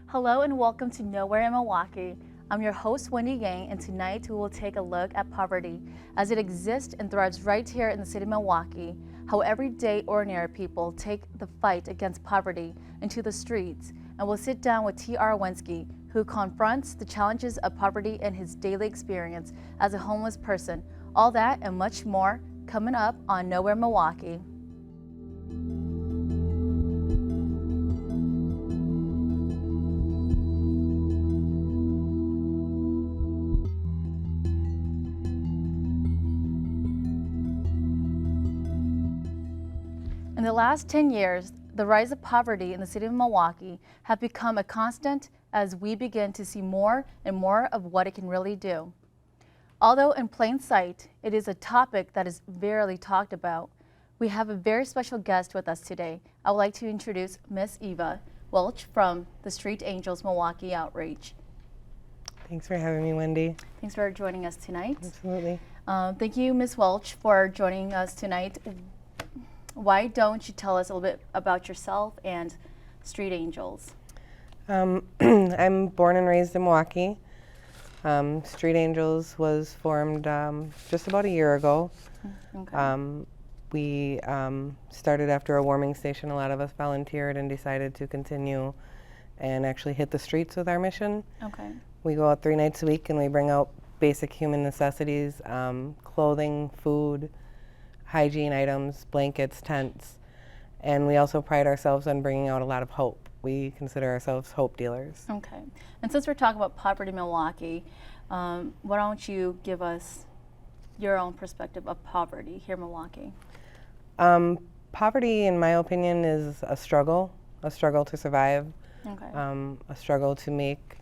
Hello and welcome to Nowhere in Milwaukee. I'm your host, Wendy Yang, and tonight we will take a look at poverty as it exists and thrives right here in the city of Milwaukee, how everyday ordinary people take the fight against poverty into the streets, and we'll sit down with TR Winsky, who confronts the challenges of poverty in his daily experience as a homeless person. All that and much more coming up on Nowhere Milwaukee. In the last 10 years, the rise of poverty in the city of Milwaukee have become a constant as we begin to see more and more of what it can really do. Although in plain sight, it is a topic that is rarely talked about. We have a very special guest with us today. I would like to introduce Miss Eva Welch from the Street Angels Milwaukee Outreach. Thanks for having me, Wendy. Thanks for joining us tonight. Absolutely. Thank you, Miss Welch, for joining us tonight. Why don't you tell us a little bit about yourself and Street Angels? I'm born and raised in Milwaukee. Street Angels was formed just about a year ago. Okay. We started after a warming station. A lot of us volunteered and decided to continue and actually hit the streets with our mission. Okay. We go out 3 nights a week and we bring out basic human necessities, clothing, food, hygiene items, blankets, tents, and we also pride ourselves on bringing out a lot of hope. We consider ourselves hope dealers. Okay. And since we're talking about poverty in Milwaukee, why don't you give us your own perspective of poverty here in Milwaukee? Poverty, in my opinion, is a struggle to survive, Okay. a struggle to make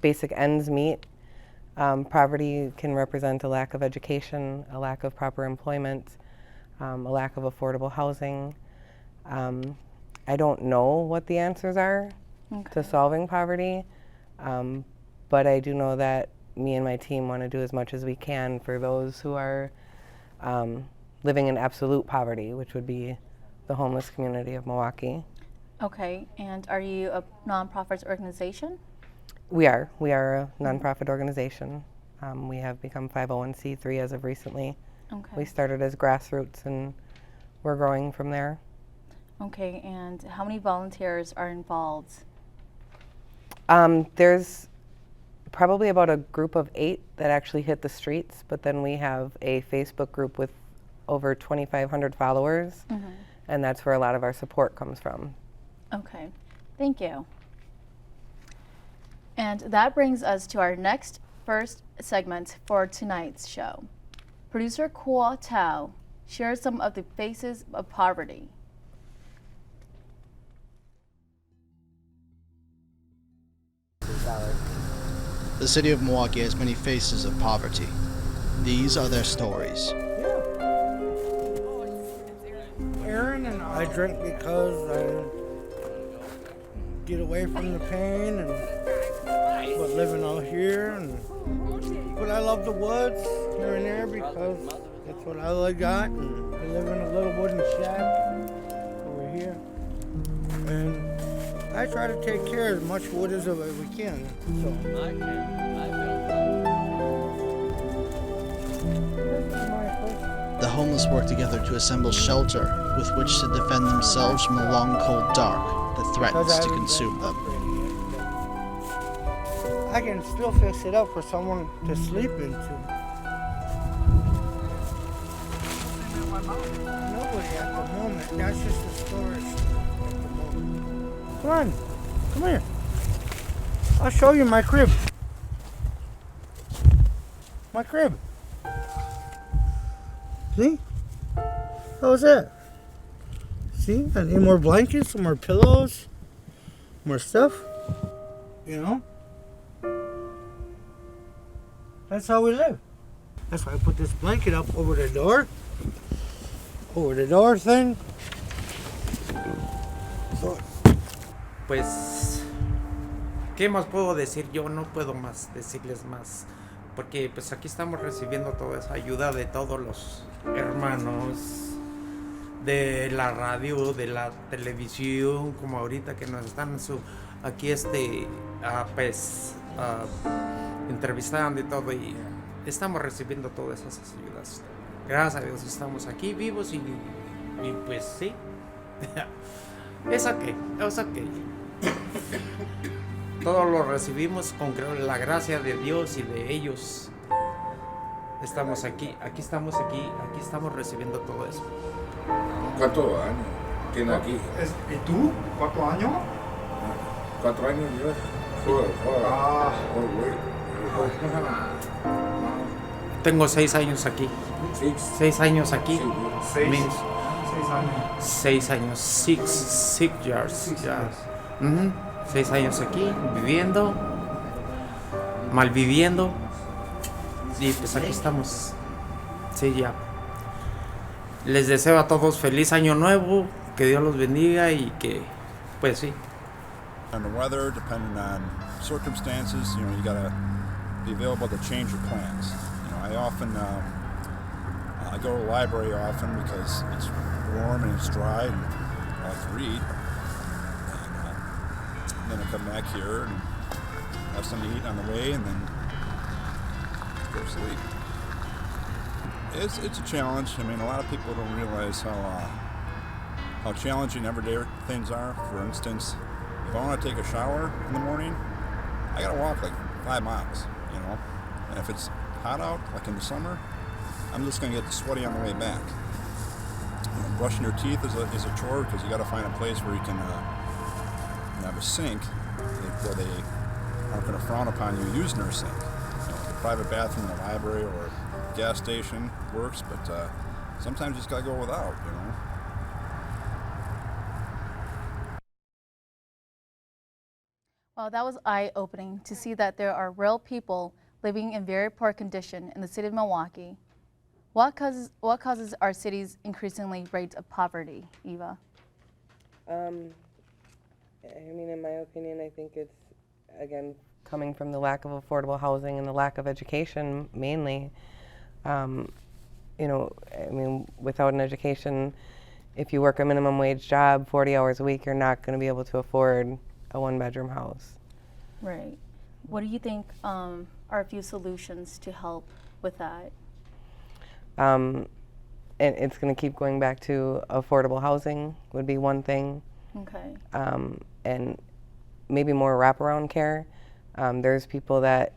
basic ends meet. Poverty can represent a lack of education, a lack of proper employment, a lack of affordable housing. I don't know what the answers are to solving poverty, but I do know that me and my team want to do as much as we can for those who are living in absolute poverty, which would be the homeless community of Milwaukee. Okay, and are you a nonprofit organization? We are a nonprofit organization. We have become 501c3 as of recently. Okay. We started as grassroots and we're growing from there. Okay, and how many volunteers are involved? There's probably about a group of 8 that actually hit the streets, but then we have a Facebook group with over 2,500 followers, and that's where a lot of our support comes from. Okay, thank you. And that brings us to our first segment for tonight's show. Producer Khoua Thao shares some of the faces of poverty. The city of Milwaukee has many faces of poverty. These are their stories. Aaron and I drink because I get away from the pain, but living out here, but I love the woods here and there because that's what I got, and I live in a little wooden shack over here, and I try to take care of as much wood as we can. The homeless work together to assemble shelter with which to defend themselves from the long, cold dark that threatens to consume them. I can still fix it up for someone to sleep into. Nobody at the moment. That's just a storage at the moment. Come on, come here. I'll show you my crib. My crib. See? How's that? See? I need more blankets, more pillows, more stuff. You know? That's how we live. That's why I put this blanket up over the door thing. Pues, ¿qué más puedo decir? Yo no puedo más decirles más, porque pues aquí estamos recibiendo toda esa ayuda de todos los hermanos de la radio, de la televisión, como ahorita que nos están aquí entrevistando y todo, y estamos recibiendo todas esas ayudas. Gracias a Dios estamos aquí vivos y pues sí. Es ok. Todo lo recibimos con la gracia de Dios y de ellos. Estamos aquí estamos recibiendo todo eso. ¿Cuántos años tiene aquí? ¿Y tú? ¿4 años? 4 años yo. Tengo 6 años aquí. 6 años aquí. 6 años. 6 años. 6 years. 6 años aquí, viviendo, malviviendo. Y pues aquí estamos. Sí, ya. Les deseo a todos feliz año nuevo, que Dios los bendiga y que, pues sí. On the weather, depending on circumstances, you gotta be available to change your plans. I often I go to the library often because it's warm and it's dry and I like to read. And then I come back here and have something to eat on the way and then go to sleep. It's a challenge. I mean, a lot of people don't realize how challenging everyday things are. For instance, if I want to take a shower in the morning, I gotta walk like 5 miles, And if it's hot out, like in the summer, I'm just gonna get sweaty on the way back. Brushing your teeth is a chore because you gotta find a place where you can have a sink where they aren't gonna frown upon you using their sink. A private bathroom in a library or a gas station works, but sometimes you just gotta go without, Well, that was eye-opening to see that there are real people living in very poor condition in the city of Milwaukee. What causes our city's increasingly rate of poverty, Eva? I mean, in my opinion, I think it's, again, coming from the lack of affordable housing and the lack of education, mainly. I mean, without an education, if you work a minimum wage job, 40 hours a week, you're not going to be able to afford a 1-bedroom house. Right. What do you think are a few solutions to help with that? And it's going to keep going back to affordable housing would be one thing. Okay. And maybe more wraparound care. There's people that,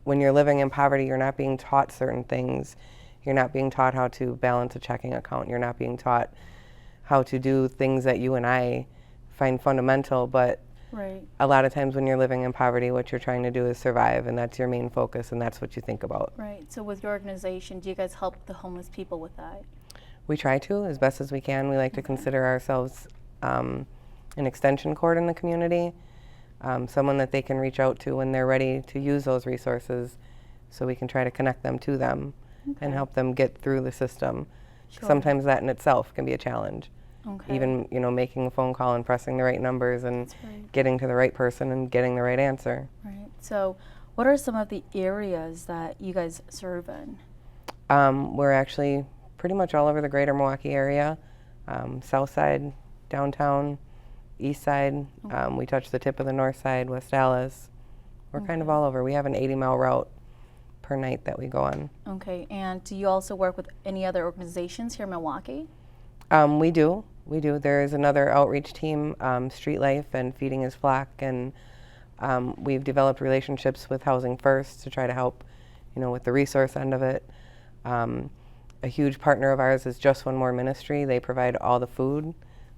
when you're living in poverty, you're not being taught certain things. You're not being taught how to balance a checking account. You're not being taught how to do things that you and I find fundamental, but right. A lot of times when you're living in poverty, what you're trying to do is survive, and that's your main focus, and that's what you think about. Right. So with your organization, do you guys help the homeless people with that? We try to, as best as we can. We like to consider ourselves an extension cord in the community, someone that they can reach out to when they're ready to use those resources, so we can try to connect them to them and help them get through the system. Sure. Sometimes that in itself can be a challenge. Okay. Even, making a phone call and pressing the right numbers and getting to the right person and getting the right answer. Right. So what are some of the areas that you guys serve in? We're actually pretty much all over the greater Milwaukee area, south side, downtown, east side. We touch the tip of the north side, West Dallas. We're kind of all over. We have an 80-mile route per night that we go on. Okay. And do you also work with any other organizations here in Milwaukee? We do. There is another outreach team, Street Life and Feeding His Flock, and we've developed relationships with Housing First to try to help, with the resource end of it. A huge partner of ours is Just One More Ministry. They provide all the food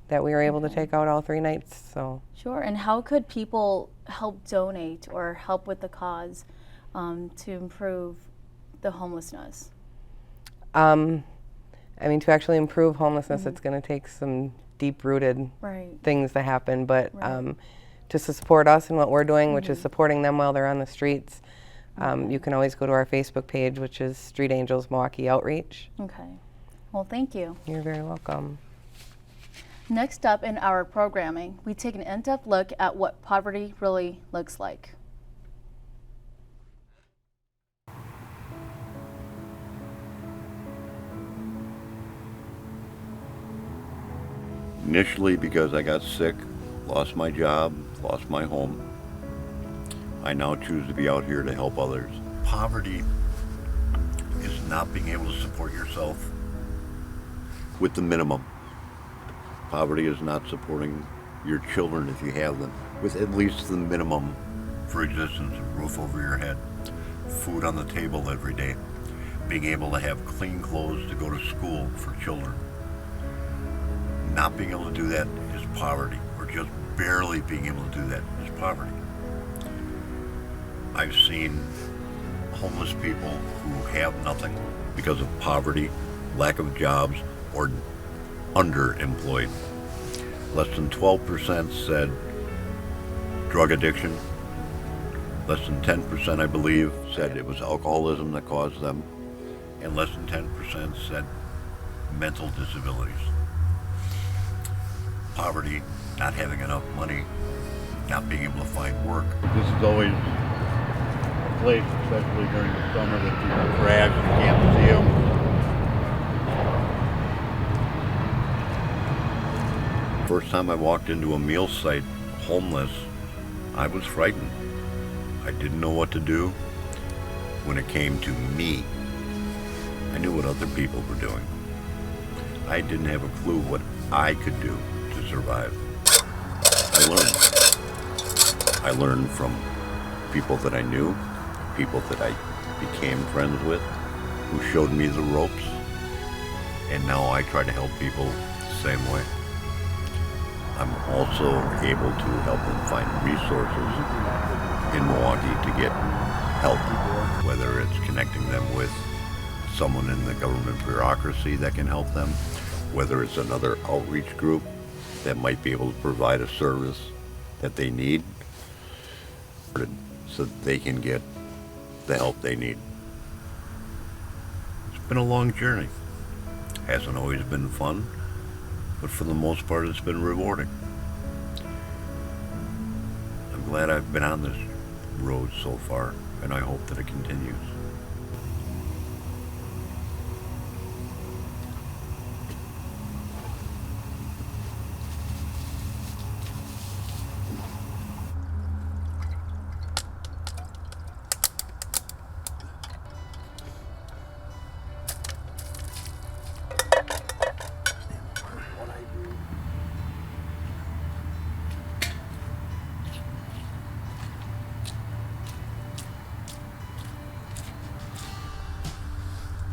that we were able to take out all 3 nights. So. Sure. And how could people help donate or help with the cause to improve the homelessness? To actually improve homelessness, it's going to take some deep-rooted things to happen. But to support us in what we're doing, which is supporting them while they're on the streets, you can always go to our Facebook page, which is Street Angels Milwaukee Outreach. Okay. Well, thank you. You're very welcome. Next up in our programming, we take an in-depth look at what poverty really looks like. Initially because I got sick, lost my job, lost my home. I now choose to be out here to help others. Poverty is not being able to support yourself. With the minimum. Poverty is not supporting your children if you have them, with at least the minimum For existence, a roof over your head, food on the table every day, being able to have clean clothes to go to school for children. Not being able to do that is poverty, or just barely being able to do that is poverty. I've seen homeless people who have nothing because of poverty, lack of jobs, or underemployed. Less than 12% said drug addiction. Less than 10%, I believe, said it was alcoholism that caused them. and less than 10% said mental disabilities. Poverty, not having enough money, not being able to find work. This is always a place, especially during the summer, that people crash and you can't see them. First time I walked into a meal site homeless, I was frightened. I didn't know what to do. When it came to me, I knew what other people were doing. I didn't have a clue what I could do to survive. I learned from people that I knew, people that I became friends with, who showed me the ropes, and now I try to help people the same way. I'm also able to help them find resources in Milwaukee to get help, whether it's connecting them with someone in the government bureaucracy that can help them, whether it's another outreach group that might be able to provide a service that they need so that they can get the help they need. It's been a long journey. Hasn't always been fun, but for the most part it's been rewarding. I'm glad I've been on this road so far, and I hope that it continues.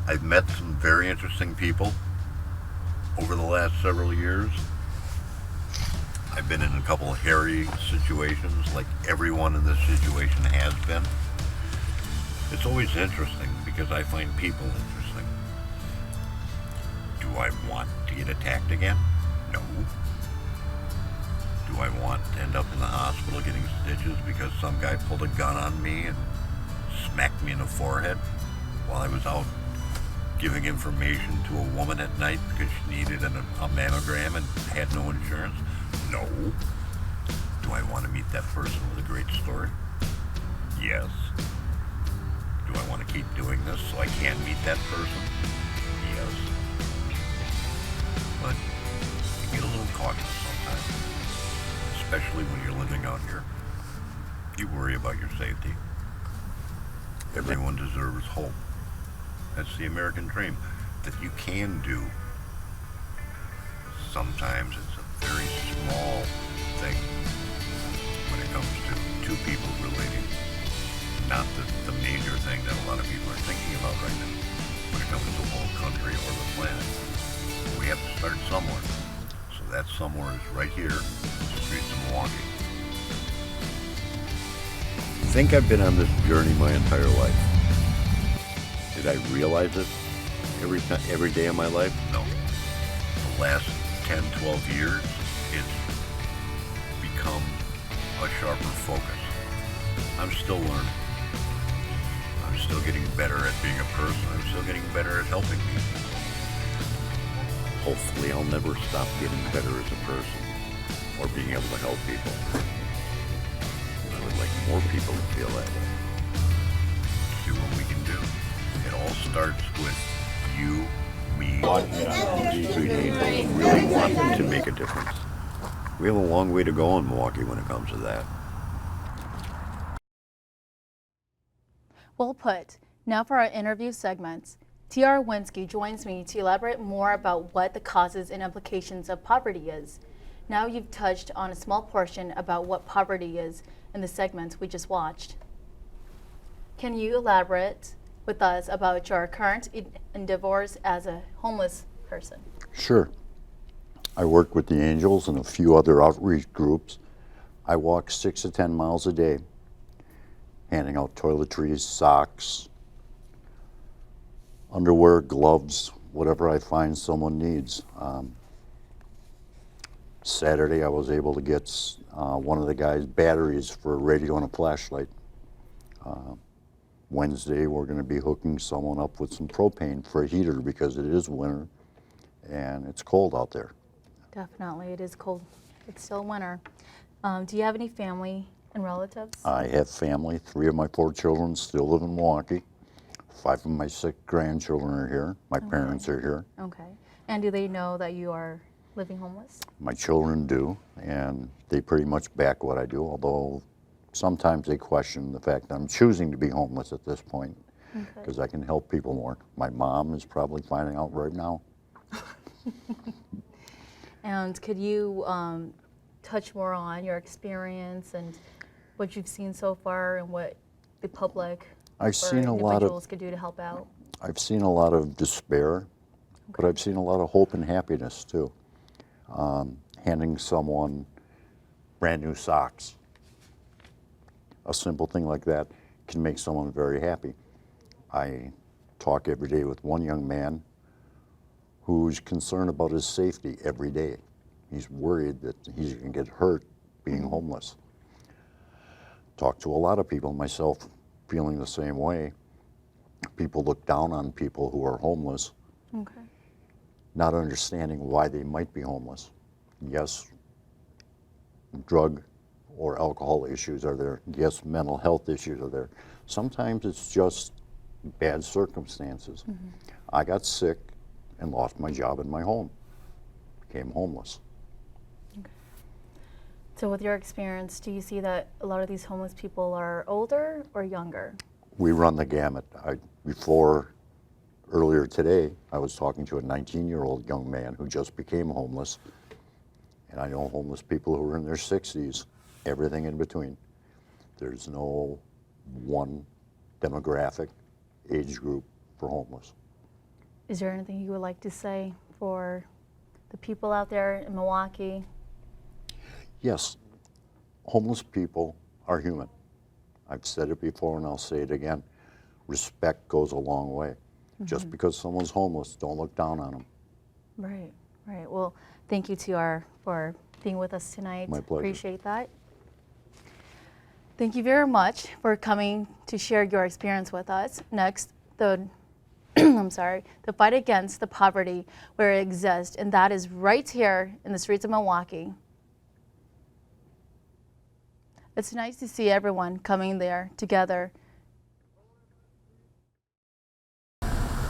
I've met some very interesting people over the last several years. I've been in a couple of hairy situations, like everyone in this situation has been. It's always interesting because I find people interesting. Do I want to get attacked again? No. Do I want to end up in the hospital getting stitches because some guy pulled a gun on me and smacked me in the forehead while I was out giving information to a woman at night because she needed a mammogram and had no insurance? No. Do I want to meet that person with a great story? Yes. Do I want to keep doing this so I can meet that person? Yes. But you get a little cautious sometimes, especially when you're living out here. You worry about your safety. Everyone deserves hope. That's the American dream, that you can do. Sometimes it's a very small thing when it comes to two people relating. Not the major thing that a lot of people are thinking about right now when it comes to the whole country or the planet. We have to start somewhere. So that somewhere is right here, in the streets of Milwaukee. I think I've been on this journey my entire life. Did I realize it every day of my life? No. The last 10, 12 years, it's become a sharper focus. I'm still learning. I'm still getting better at being a person. I'm still getting better at helping people. hopefully I'll never stop getting better as a person or being able to help people. I would like more people to feel that way. See what we can do. It all starts with you, me, sweet angels who really want to make a difference. We have a long way to go in Milwaukee when it comes to that. Well put. Now for our interview segments. TR Winsky joins me to elaborate more about what the causes and implications of poverty is. Now you've touched on a small portion about what poverty is in the segments we just watched. Can you elaborate with us about your current endeavors as a homeless person? Sure. I work with the Angels and a few other outreach groups. I walk 6 to 10 miles a day, handing out toiletries, socks, underwear, gloves, whatever I find someone needs. Saturday I was able to get one of the guys batteries for a radio and a flashlight. Wednesday we're going to be hooking someone up with some propane for a heater because it is winter and it's cold out there. Definitely, it is cold. It's still winter. Do you have any family and relatives? I have family. 3 of my 4 children still live in Milwaukee. 5 of my 6 grandchildren are here. My parents are here. Okay. And do they know that you are living homeless? My children do, and they pretty much back what I do, although sometimes they question the fact that I'm choosing to be homeless at this point because I can help people more. My mom is probably finding out right now. And could you touch more on your experience and what you've seen so far and what the public I've seen a lot individuals could do to help out? I've seen a lot of despair, but I've seen a lot of hope and happiness too. Handing someone brand new socks, a simple thing like that can make someone very happy. I talk every day with one young man who's concerned about his safety every day. He's worried that he's going to get hurt being homeless. Talk to a lot of people, myself feeling the same way. People look down on people who are homeless, not understanding why they might be homeless. Yes, drug or alcohol issues are there. Yes, mental health issues are there. Sometimes it's just bad circumstances. I got sick and lost my job in my home, became homeless. So with your experience, do you see that a lot of these homeless people are older or younger? We run the gamut. Earlier today, I was talking to a 19-year-old young man who just became homeless. And I know homeless people who are in their 60s, everything in between. There's no one demographic, age group for homeless. Is there anything you would like to say for the people out there in Milwaukee? Yes, homeless people are human. I've said it before and I'll say it again. Respect goes a long way. Just because someone's homeless, don't look down on them. Right, right. Well, thank you, TR, for being with us tonight. My pleasure. Appreciate that. Thank you very much for coming to share your experience with us. Next, the the fight against the poverty where it exists, and that is right here in the streets of Milwaukee. It's nice to see everyone coming there together.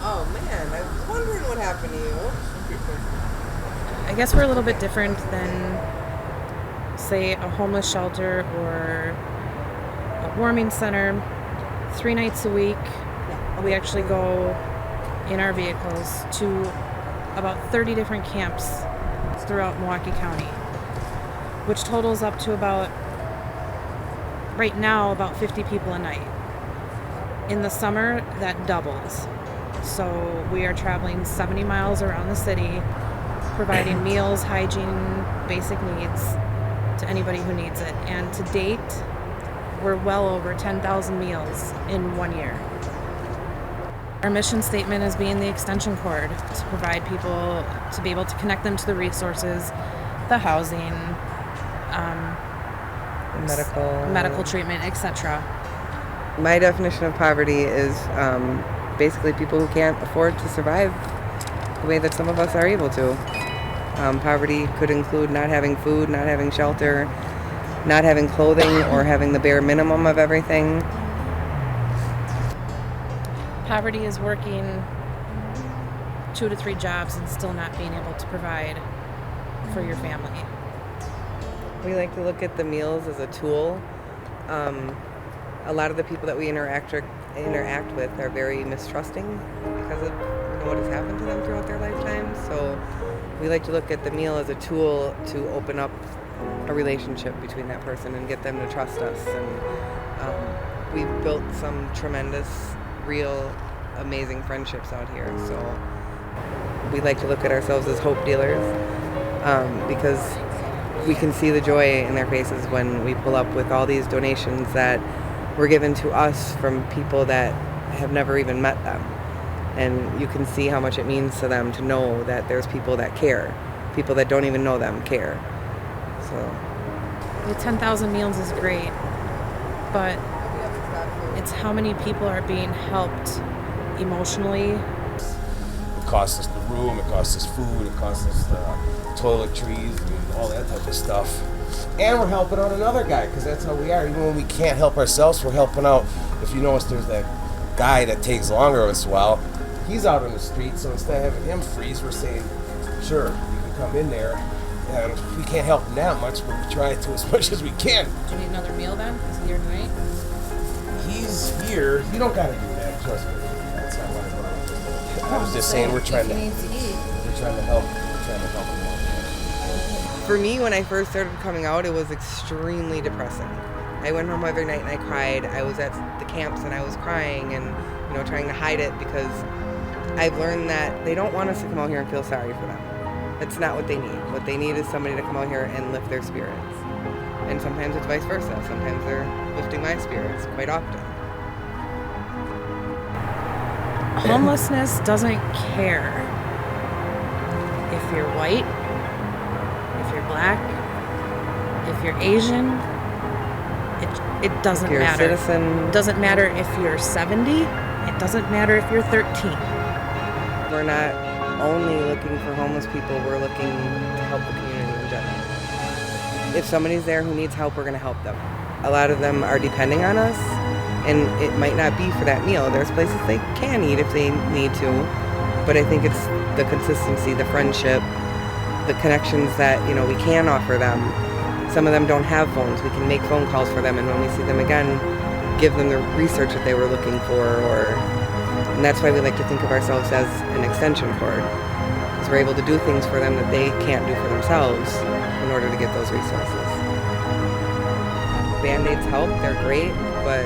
Oh man, I was wondering what happened to you. I guess we're a little bit different than, say, a homeless shelter or a warming center. 3 nights a week, we actually go in our vehicles to about 30 different camps throughout Milwaukee County, which totals up to right now, about 50 people a night. In the summer, that doubles. So we are traveling 70 miles around the city, providing meals, hygiene, basic needs to anybody who needs it. And to date, we're well over 10,000 meals in 1 year. Our mission statement is being the extension cord to provide people, to be able to connect them to the resources, the housing, medical treatment, etc. My definition of poverty is basically people who can't afford to survive the way that some of us are able to. Poverty could include not having food, not having shelter, not having clothing, or having the bare minimum of everything. Poverty is working 2 to 3 jobs and still not being able to provide for your family. We like to look at the meals as a tool. A lot of the people that we interact with are very mistrusting because of what has happened to them throughout their lifetime. So we like to look at the meal as a tool to open up a relationship between that person and get them to trust us. And we've built some tremendous, real, amazing friendships out here. So we like to look at ourselves as hope dealers because we can see the joy in their faces when we pull up with all these donations that were given to us from people that have never even met them. And you can see how much it means to them to know that there's people that care. People that don't even know them care. So The 10,000 meals is great, but it's how many people are being helped emotionally. It costs us the room, it costs us food, it costs us the toiletries and all that type of stuff. And we're helping out another guy, because that's how we are. Even when we can't help ourselves, we're helping out. If you notice, there's that guy that takes longer of us while. He's out on the street, so instead of having him freeze, we're saying, sure, you can come in there. And we can't help him that much, but we try to as much as we can. Do you need another meal then? Is he here tonight? He's here. You don't gotta do that, trust me. That's not what I was just saying, we're trying to help. We're trying to help him out. for me, when I first started coming out, it was extremely depressing. I went home every night and I cried. I was at the camps and I was crying and trying to hide it, because I've learned that they don't want us to come out here and feel sorry for them. That's not what they need. What they need is somebody to come out here and lift their spirits. And sometimes it's vice versa. Sometimes they're lifting my spirits, quite often. Homelessness doesn't care if you're white, if you're black, if you're Asian. It doesn't If you're matter. a citizen. It doesn't matter if you're 70. It doesn't matter if you're 13. We're not only looking for homeless people, we're looking to help the community in general. If somebody's there who needs help, we're going to help them. A lot of them are depending on us, and it might not be for that meal. There's places they can eat if they need to, but I think it's the consistency, the friendship, the connections that we can offer them. Some of them don't have phones. We can make phone calls for them, and when we see them again, give them the research that they were looking for, and that's why we like to think of ourselves as an extension cord, because we're able to do things for them that they can't do for themselves in order to get those resources. Band-Aids help, they're great, but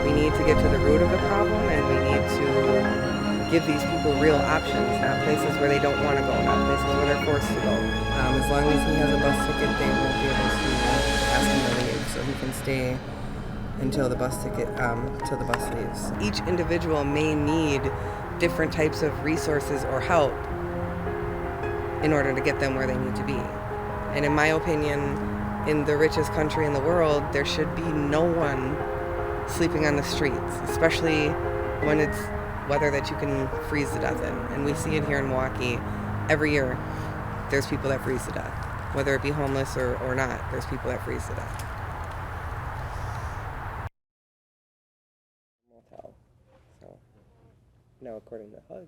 we need to get to the root of the problem, and we need to give these people real options, not places where they don't want to go, not places where they're forced to go. As long as he has a bus ticket, they won't be able to ask him to leave, so he can stay until the bus leaves. Each individual may need different types of resources or help in order to get them where they need to be. And in my opinion, in the richest country in the world, there should be no one sleeping on the streets, especially when it's weather that you can freeze to death in. And we see it here in Milwaukee every year. There's people that freeze to death. Whether it be homeless or not, there's people that freeze to death. Now, according to HUD.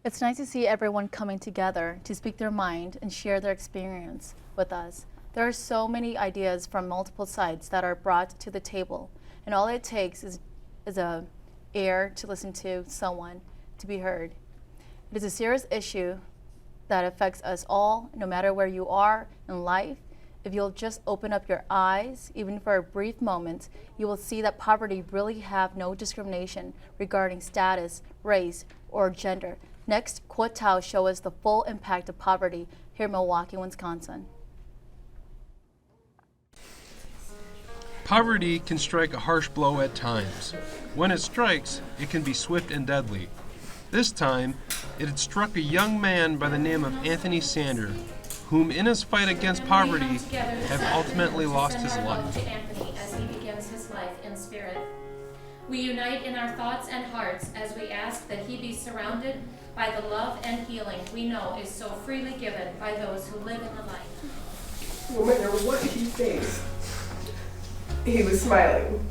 It's nice to see everyone coming together to speak their mind and share their experience with us. There are so many ideas from multiple sides that are brought to the table, and all it takes is a ear to listen to someone, to be heard. It is a serious issue that affects us all, no matter where you are in life. If you'll just open up your eyes, even for a brief moment, you will see that poverty really have no discrimination regarding status, race, or gender. Next, Khoua Thao shows us the full impact of poverty here in Milwaukee, Wisconsin. Poverty can strike a harsh blow at times. When it strikes, it can be swift and deadly. This time, it had struck a young man by the name of Anthony Sander, whom in his fight against poverty have ultimately lost his life. To Anthony as he begins his life in spirit. We unite in our thoughts and hearts as we ask that he be surrounded by the love and healing we know is so freely given by those who live in the light. No matter what he faced, he was smiling.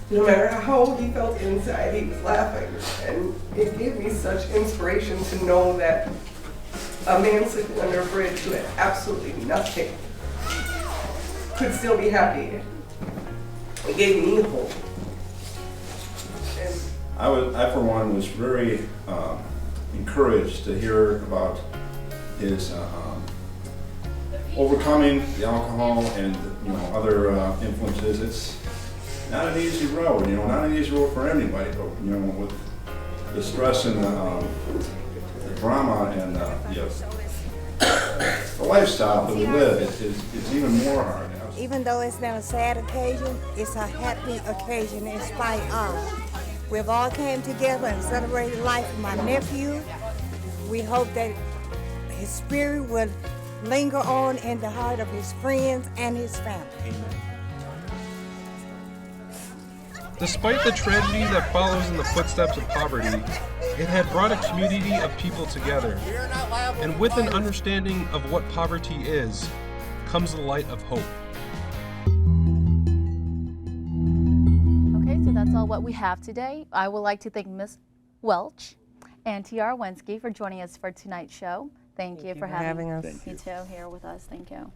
No matter how he felt inside, he was laughing. And it gave me such inspiration to know that a man sleeping under a bridge who had absolutely nothing could still be happy. It gave me hope. And I for one, was very encouraged to hear about his overcoming the alcohol and other influences. It's not an easy road, not an easy road for anybody, but with the stress and the drama and the lifestyle that we live, it's even more hard. Even though it's been a sad occasion, it's a happy occasion in spite of. We've all came together and celebrated life with my nephew. We hope that his spirit will linger on in the heart of his friends and his family. Despite the tragedy that follows in the footsteps of poverty, it had brought a community of people together. And with an understanding of what poverty is, comes the light of hope. Okay, so that's all what we have today. I would like to thank Ms. Welch and TR Winsky for joining us for tonight's show. Thank you for having us. you two here with us. Thank you.